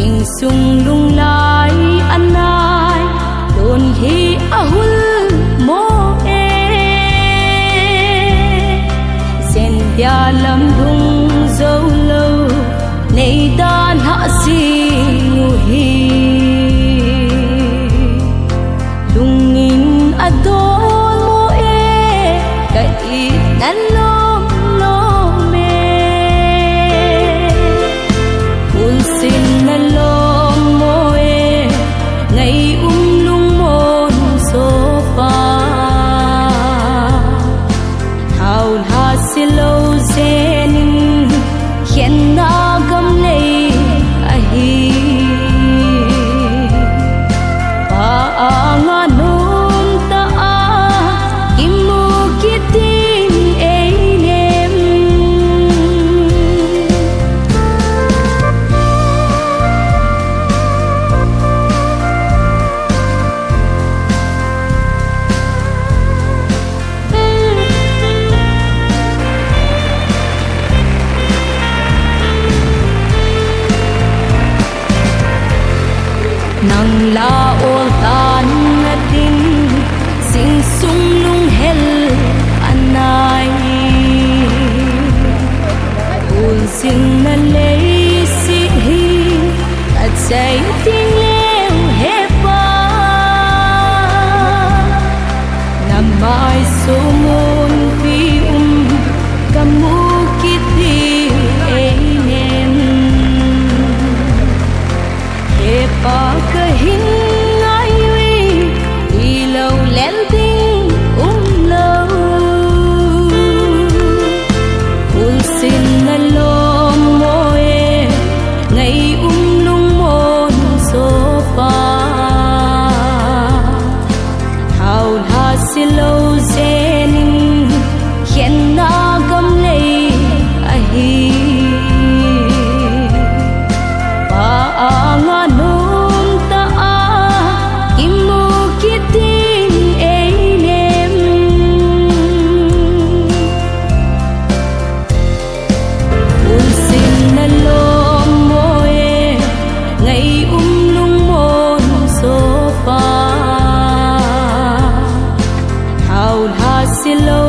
sing sung lung lai anai don hi ahul mo e sen dia lam dung zo lo nei dan ha si nu hi lungin adon mo e kai nan lom lo me kun sin na lom mo e ngày lung mon so pa hào ha si lo zenin khen na gam nei a hi pa anga nom ta a imu kitin ei nem nang la ol tan tin sing sung lung hel anai ul sin na lei si hi at say ting leo he pa na mai so mon pi kamu kiti ei nem he pa kahin ai wi đi lâu lén ting lâu kun sin na lom mo e ngày lung mon so pa hào ha si lo zenin khen na gam nei a hi pa anga nom ta a imu kitin ei nem kun sin na lom mo e ngày lung mon so pa hào ha si lo